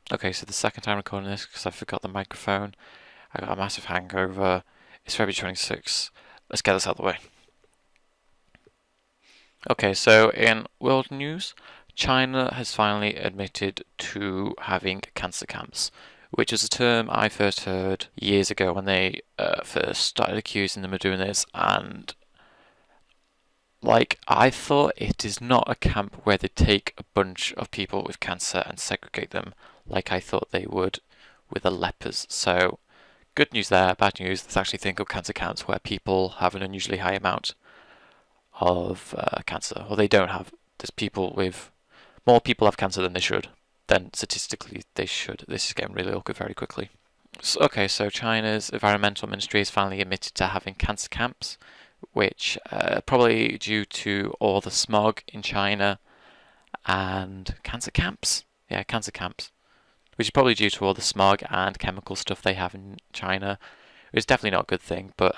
Okay, so the second time recording this because I forgot the microphone. I got a massive hangover. It's February 26th. Let's get this out of the way. Okay, so in world news, China has finally admitted to having cancer camps, which is a term I first heard years ago when they first started accusing them of doing this. And I thought it is not a camp where they take a bunch of people with cancer and segregate them like I thought they would with the lepers. So, good news there, bad news. There's actually a thing called cancer camps where people have an unusually high amount of cancer, or they don't have. There's people with more people have cancer than they should. Then statistically they should. This is getting really awkward very quickly. So China's environmental ministry has finally admitted to having cancer camps, which probably due to all the smog in China and cancer camps. Yeah, cancer camps, which is probably due to all the smog and chemical stuff they have in China. It's definitely not a good thing, but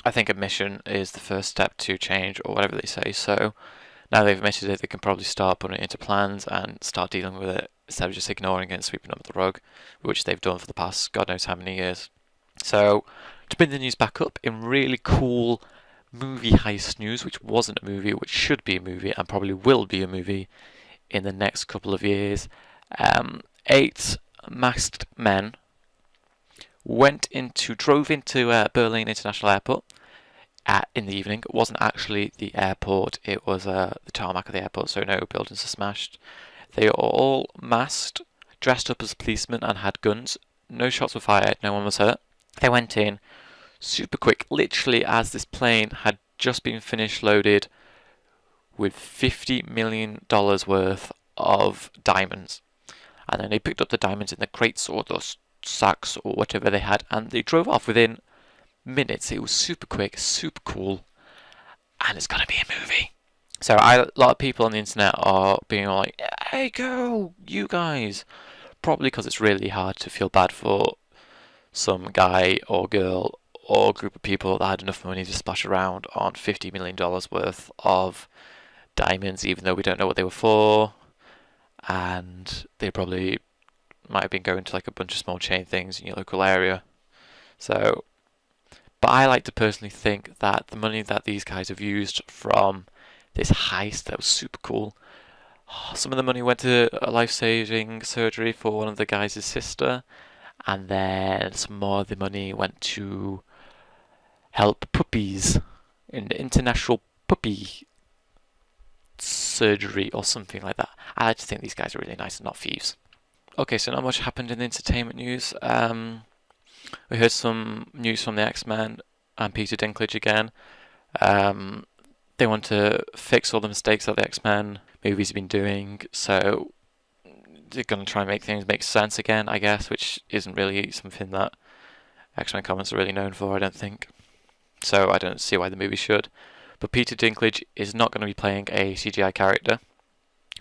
I think admission is the first step to change, or whatever they say. So now they've admitted it, they can probably start putting it into plans and start dealing with it instead of just ignoring it and sweeping it under the rug, which they've done for the past God knows how many years. So to bring the news back up in really cool movie heist news, which wasn't a movie, which should be a movie and probably will be a movie in the next couple of years. 8 masked men drove into Berlin International Airport in the evening. It wasn't actually the airport, it was the tarmac of the airport, so no buildings are smashed. They were all masked, dressed up as policemen and had guns. No shots were fired, no one was hurt. They went in super quick, literally as this plane had just been finished loaded with $50 million worth of diamonds. And then they picked up the diamonds in the crates or the sacks or whatever they had, and they drove off within minutes. It was super quick, super cool, and it's gonna be a movie. So a lot of people on the internet are being like, "Hey, go, you guys!" Probably because it's really hard to feel bad for some guy or girl or group of people that had enough money to splash around on $50 million worth of diamonds, even though we don't know what they were for, and they probably might have been going to like a bunch of small chain things in your local area. So, but I like to personally think that the money that these guys have used from this heist that was super cool, some of the money went to a life-saving surgery for one of the guys' sister, and then some more of the money went to help puppies in the international puppy surgery or something like that. I like to think these guys are really nice and not thieves. Okay, so not much happened in the entertainment news. We heard some news from the X-Men and Peter Dinklage again. They want to fix all the mistakes that the X-Men movies have been doing, so they're going to try and make things make sense again, I guess, which isn't really something that X-Men comics are really known for, I don't think. So I don't see why the movie should. But Peter Dinklage is not going to be playing a CGI character,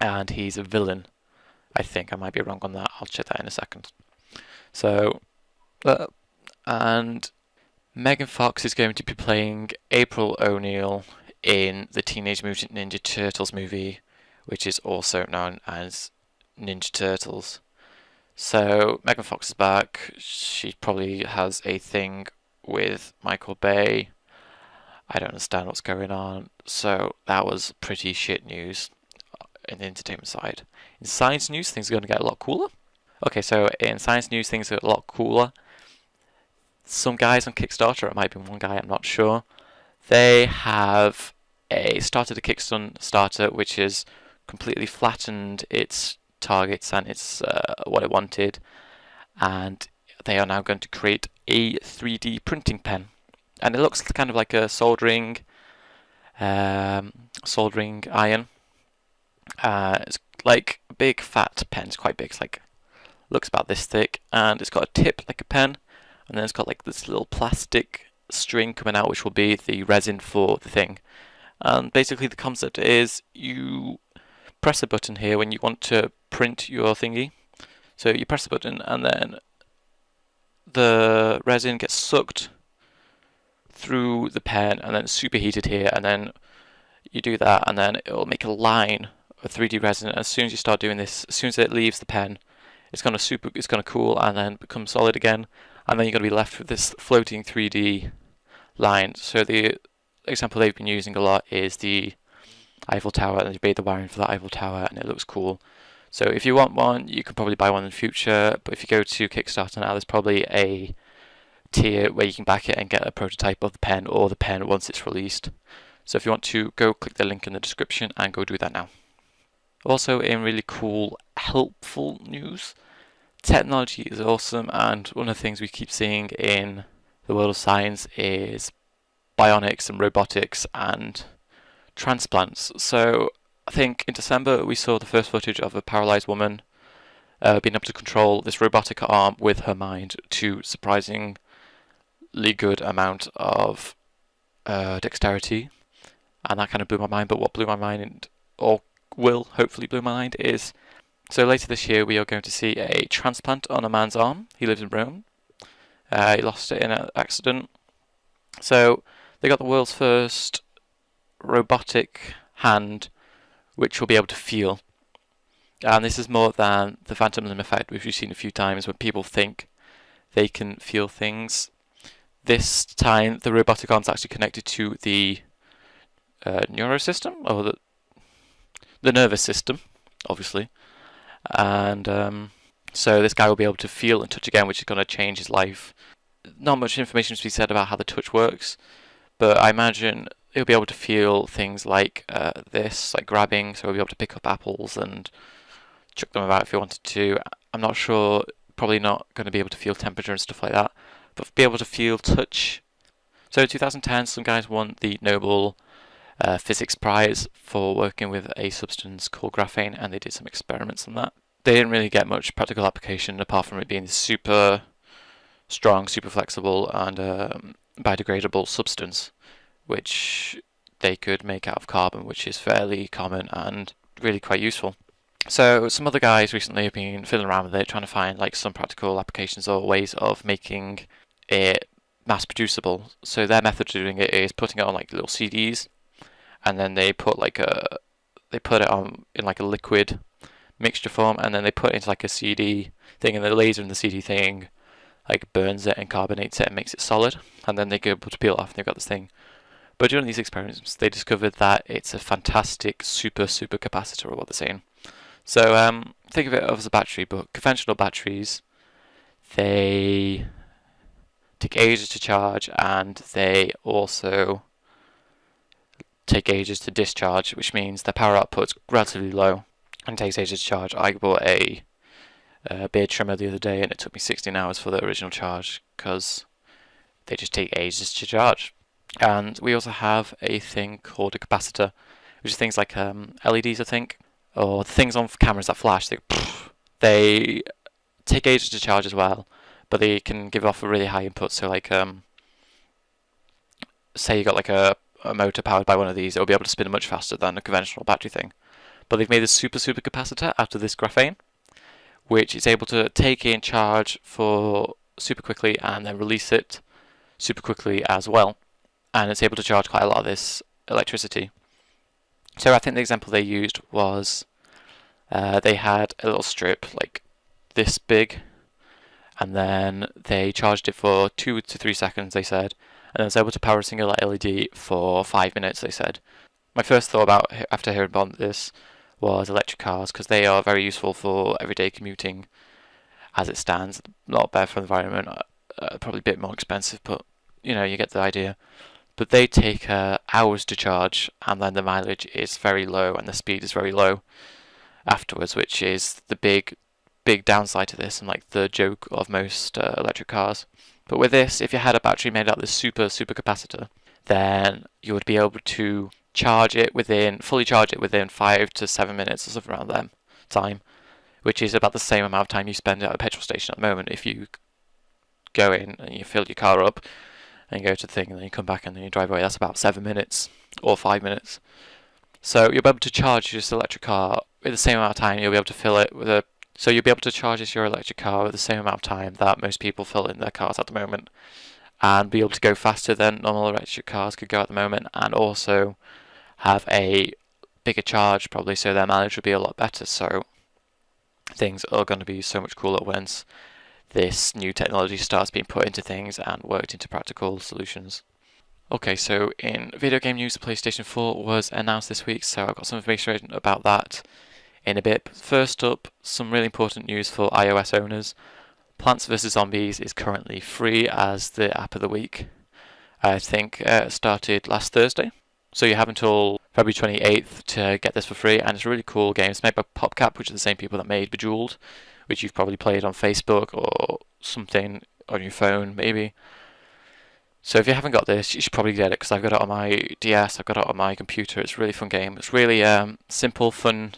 and he's a villain. I think I might be wrong on that. I'll check that in a second. So, and Megan Fox is going to be playing April O'Neil in the Teenage Mutant Ninja Turtles movie, which is also known as Ninja Turtles. So Megan Fox is back. She probably has a thing with Michael Bay. I don't understand what's going on. So that was pretty shit news in the entertainment side. In science news, things are going to get a lot cooler. Okay, so in science news, things are a lot cooler. Some guys on Kickstarter, it might be one guy, I'm not sure. They have started a Kickstarter which has completely flattened its targets and its what it wanted, and they are now going to create a 3D printing pen, and it looks kind of like a soldering iron. It's like a big fat pen. It's quite big. It's like looks about this thick, and it's got a tip like a pen, and then it's got like this little plastic string coming out, which will be the resin for the thing. And basically, the concept is you press a button here when you want to print your thingy. So you press the button, and then the resin gets sucked through the pen, and then it's superheated here, and then you do that, and then it will make a line a 3D resin. As soon as you start doing this, as soon as it leaves the pen, it's gonna cool and then become solid again, and then you're gonna be left with this floating 3D line. So the example they've been using a lot is the Eiffel Tower, and they've made the wiring for that Eiffel Tower, and it looks cool. So if you want one, you can probably buy one in the future. But if you go to Kickstarter now, there's probably a tier where you can back it and get a prototype of the pen, or the pen once it's released. So if you want to, go click the link in the description and go do that now. Also, in really cool, helpful news, technology is awesome, and one of the things we keep seeing in the world of science is bionics and robotics and transplants. So I think in December we saw the first footage of a paralyzed woman being able to control this robotic arm with her mind to surprisingly good amount of dexterity, and that kind of blew my mind. But what blew my mind, or will hopefully blow my mind, is so later this year we are going to see a transplant on a man's arm. He lives in Rome. He lost it in an accident. So they got the world's first robotic hand which will be able to feel. And this is more than the phantom limb effect, which we've seen a few times when people think they can feel things. This time the robotic arm's actually connected to the neurosystem, or the nervous system, obviously. And so this guy will be able to feel and touch again, which is going to change his life. Not much information to be said about how the touch works, but I imagine he'll be able to feel things like this, like grabbing, so he'll be able to pick up apples and chuck them about if he wanted to. I'm not sure, probably not going to be able to feel temperature and stuff like that, but be able to feel touch. So in 2010, some guys won the Nobel Physics Prize for working with a substance called graphene, and they did some experiments on that. They didn't really get much practical application apart from it being super strong, super flexible, and biodegradable substance, which they could make out of carbon, which is fairly common and really quite useful. So some other guys recently have been fiddling around with it, trying to find like some practical applications or ways of making it mass producible. So their method of doing it is putting it on like little CDs, and then they put it on in like a liquid mixture form, and then they put it into like a CD thing, and the laser in the CD thing like burns it and carbonates it and makes it solid, and then they go able to peel it off, and they've got this thing. But during these experiments, they discovered that it's a fantastic super capacitor, or what they're saying. So think of it as a battery, but conventional batteries, they take ages to charge, and they also take ages to discharge, which means their power output's relatively low and takes ages to charge. I bought a beard trimmer the other day, and it took me 16 hours for the original charge because they just take ages to charge. And we also have a thing called a capacitor, which is things like LEDs, I think, or the things on cameras that flash. They take ages to charge as well, but they can give off a really high input. So like say you got like a motor powered by one of these, it'll be able to spin much faster than a conventional battery thing. But they've made a super capacitor out of this graphene, which is able to take in charge for super quickly and then release it super quickly as well. And it's able to charge quite a lot of this electricity. So I think the example they used was they had a little strip like this big, and then they charged it for 2 to 3 seconds, they said, and then was able to power a single LED for 5 minutes, they said. My first thought about after hearing about this was electric cars, because they are very useful for everyday commuting as it stands. A lot better for the environment, probably a bit more expensive, but you know, you get the idea. But they take hours to charge, and then the mileage is very low and the speed is very low afterwards, which is the big downside to this and like the joke of most electric cars. But with this, if you had a battery made out of this super capacitor, then you would be able to fully charge it within 5 to 7 minutes or something around that time, which is about the same amount of time you spend at a petrol station at the moment. If you go in and you fill your car up and you go to the thing and then you come back and then you drive away, that's about 7 minutes or 5 minutes. So you'll be able to charge this electric car with the same amount of time. You'll be able to fill it with so you'll be able to charge your electric car with the same amount of time that most people fill in their cars at the moment, and be able to go faster than normal electric cars could go at the moment, and also have a bigger charge probably, so their mileage will be a lot better. So things are going to be so much cooler once this new technology starts being put into things and worked into practical solutions. Okay, so in video game news, the PlayStation 4 was announced this week, so I've got some information about that in a bit. But first up, some really important news for iOS owners. Plants vs. Zombies is currently free as the app of the week. I think it started last Thursday, so you have until February 28th to get this for free, and it's a really cool game. It's made by PopCap, which are the same people that made Bejeweled, which you've probably played on Facebook or something on your phone, maybe. So if you haven't got this, you should probably get it, because I've got it on my DS, I've got it on my computer. It's a really fun game. It's really simple, funny.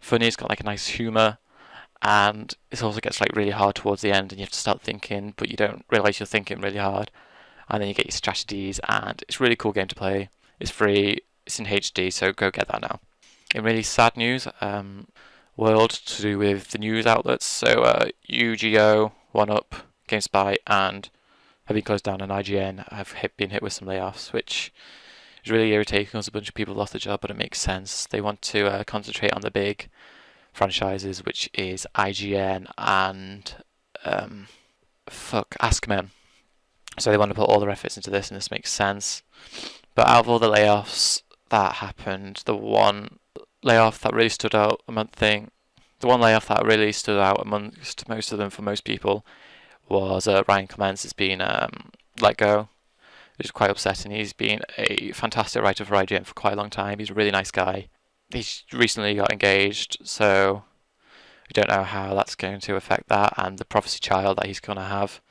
It's got like a nice humour, and it also gets like really hard towards the end, and you have to start thinking, but you don't realise you're thinking really hard. And then you get your strategies, and it's a really cool game to play. It's free, it's in HD, so go get that now. In really sad news, world to do with the news outlets, so UGO, 1UP, GameSpy, and have been closed down, and IGN have been hit with some layoffs, which is really irritating because a bunch of people lost their job, but it makes sense. They want to concentrate on the big franchises, which is IGN and Askmen. So they want to put all their efforts into this, and this makes sense. But out of all the layoffs that happened, the one layoff that really stood out amongst most of them for most people was Ryan Clements has been let go, which is quite upsetting. He's been a fantastic writer for IGN for quite a long time. He's a really nice guy. He's recently got engaged, so we don't know how that's going to affect that and the prophecy child that he's going to have.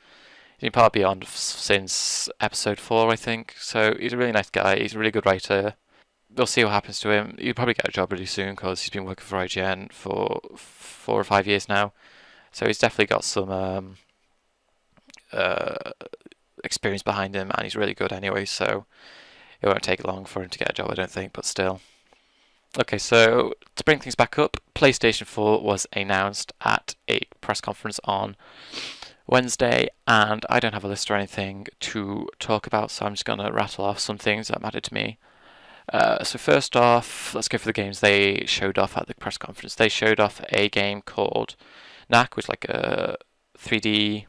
He's been part of Beyond since episode 4, I think, so he's a really nice guy. He's a really good writer. We'll see what happens to him. He'll probably get a job really soon because he's been working for IGN for 4 or 5 years now. So he's definitely got some experience behind him, and he's really good anyway, so it won't take long for him to get a job, I don't think, but still. Okay, so to bring things back up, PlayStation 4 was announced at a press conference on Wednesday, and I don't have a list or anything to talk about, so I'm just going to rattle off some things that mattered to me. So first off, let's go for the games they showed off at the press conference. They showed off a game called Knack, which is like a 3D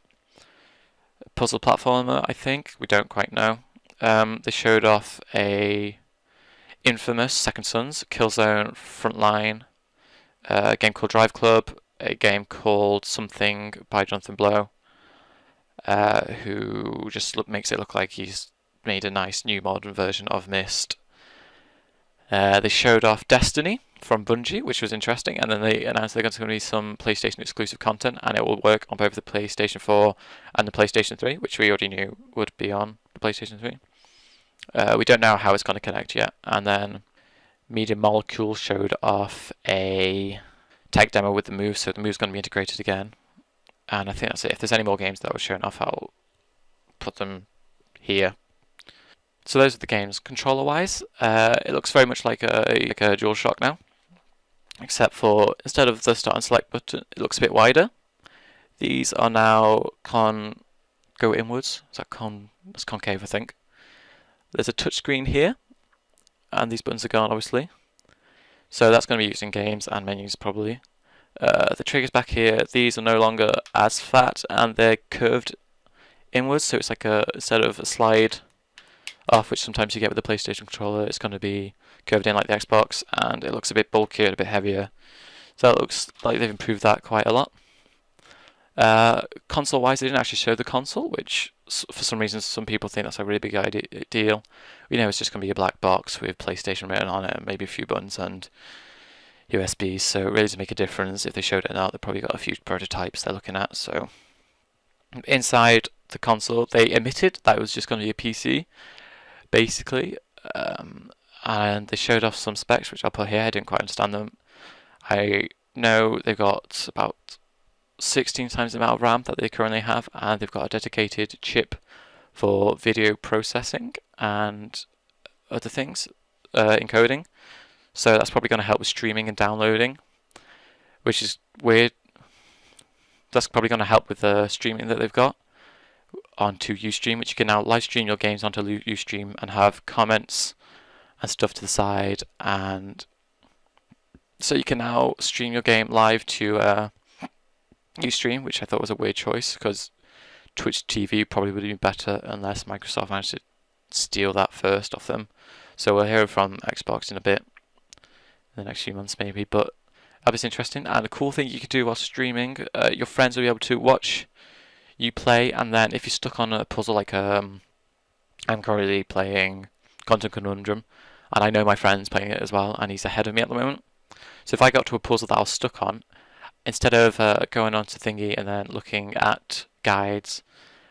puzzle platformer, I think. We don't quite know. They showed off a Infamous Second Sons, Killzone Frontline, a game called Drive Club, a game called Something by Jonathan Blow, who just makes it look like he's made a nice new modern version of Myst. They showed off Destiny from Bungie, which was interesting, and then they announced there's going to be some PlayStation exclusive content, and it will work on both the PlayStation 4 and the PlayStation 3, which we already knew would be on the PlayStation 3. We don't know how it's going to connect yet. And then Media Molecule showed off a tech demo with the Move, so the Move's going to be integrated again. And I think that's it. If there's any more games that were shown off, I'll put them here. So those are the games. Controller-wise, it looks very much like a DualShock now, except for instead of the start and select button, it looks a bit wider. These are now go inwards. That's concave, I think. There's a touchscreen here, and these buttons are gone, obviously. So that's going to be used in games and menus, probably. The triggers back here, these are no longer as fat, and they're curved inwards, so it's like instead of a slide off, which sometimes you get with the PlayStation controller, it's going to be curved in like the Xbox, and it looks a bit bulkier and a bit heavier. So it looks like they've improved that quite a lot. Console-wise, they didn't actually show the console, which for some reason some people think that's a really big deal. We know it's just going to be a black box with PlayStation written on it, maybe a few buttons and USBs, so it really doesn't make a difference. If they showed it now, they've probably got a few prototypes they're looking at. So inside the console, they admitted that it was just going to be a PC, basically, and they showed off some specs, which I'll put here. I didn't quite understand them. I know they've got about 16 times the amount of RAM that they currently have, and they've got a dedicated chip for video processing and other things, encoding. So that's probably going to help with streaming and downloading, which is weird. That's probably going to help with the streaming that they've got onto Ustream, which you can now live stream your games onto Ustream and have comments and stuff to the side and So you can now stream your game live to Ustream, which I thought was a weird choice because Twitch TV probably would have been better unless Microsoft managed to steal that first off them. So we'll hear from Xbox in a bit, in the next few months maybe, but that was interesting. And the cool thing you can do while streaming, your friends will be able to watch you play, and then if you're stuck on a puzzle like I'm currently playing Quantum Conundrum, and I know my friend's playing it as well, and he's ahead of me at the moment. So if I got to a puzzle that I was stuck on, instead of going on to Thingy and then looking at guides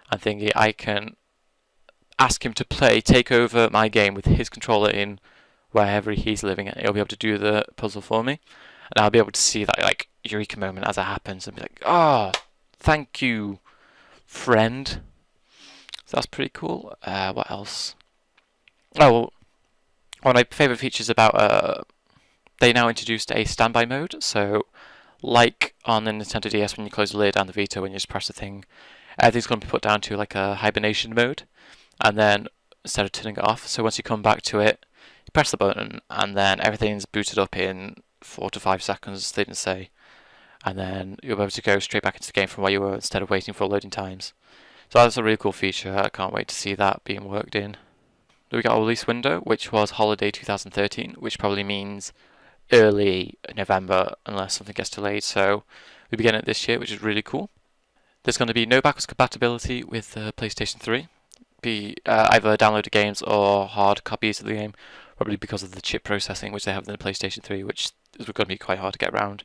and Thingy, I can ask him to take over my game with his controller in wherever he's living, and he'll be able to do the puzzle for me. And I'll be able to see that like eureka moment as it happens and be like, oh, thank you, friend. So that's pretty cool. What else? Oh, well, one of my favourite features about they now introduced a standby mode. So like on the Nintendo DS when you close the lid and the Vita when you just press the thing, everything's going to be put down to like a hibernation mode, and then instead of turning it off, so once you come back to it, you press the button and then everything's booted up in 4 to 5 seconds, they didn't say, and then you'll be able to go straight back into the game from where you were instead of waiting for loading times. So that's a really cool feature. I can't wait to see that being worked in. We got a release window, which was holiday 2013, which probably means early November unless something gets delayed, so we begin it this year, which is really cool. There's going to be no backwards compatibility with the PlayStation 3. Be either downloaded games or hard copies of the game, probably because of the chip processing which they have in the PlayStation 3, which is going to be quite hard to get around.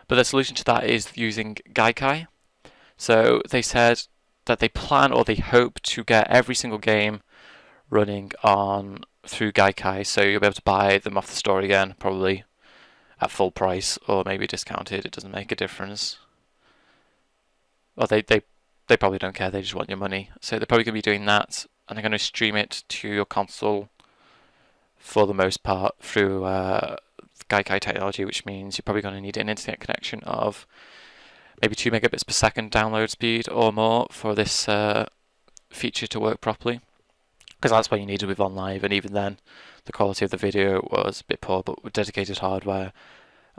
But the solution to that is using Gaikai. So they said that they plan or they hope to get every single game running on through Gaikai, so you'll be able to buy them off the store again, probably at full price or maybe discounted. It doesn't make a difference. Well, they probably don't care. They just want your money. So they're probably going to be doing that, and they're going to stream it to your console for the most part through Gaikai technology, which means you're probably going to need an internet connection of maybe 2 megabits per second download speed or more for this feature to work properly, because that's what you needed with OnLive, and even then the quality of the video was a bit poor, but with dedicated hardware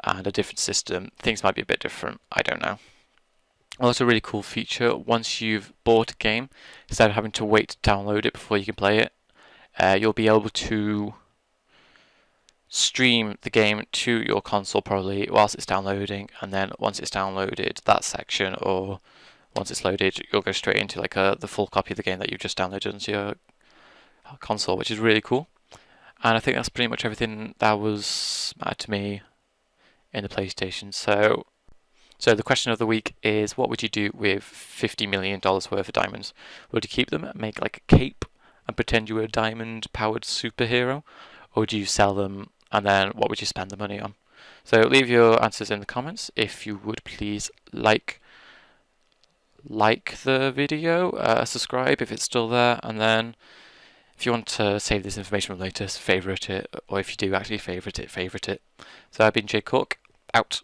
and a different system, things might be a bit different. I don't know. Also, a really cool feature, once you've bought a game, instead of having to wait to download it before you can play it, you'll be able to stream the game to your console probably whilst it's downloading, and then once it's downloaded that section, or once it's loaded, you'll go straight into like the full copy of the game that you've just downloaded onto your console, which is really cool. And I think that's pretty much everything that was mattered to me in the PlayStation. So the question of the week is, what would you do with $50 million worth of diamonds? Would you keep them, make like a cape, and pretend you were a diamond-powered superhero? Or would you sell them, and then what would you spend the money on? So leave your answers in the comments. If you would please like the video, subscribe if it's still there, and then if you want to save this information for later, favourite it, or if you do actually favourite it. So I've been Jay Cook, out.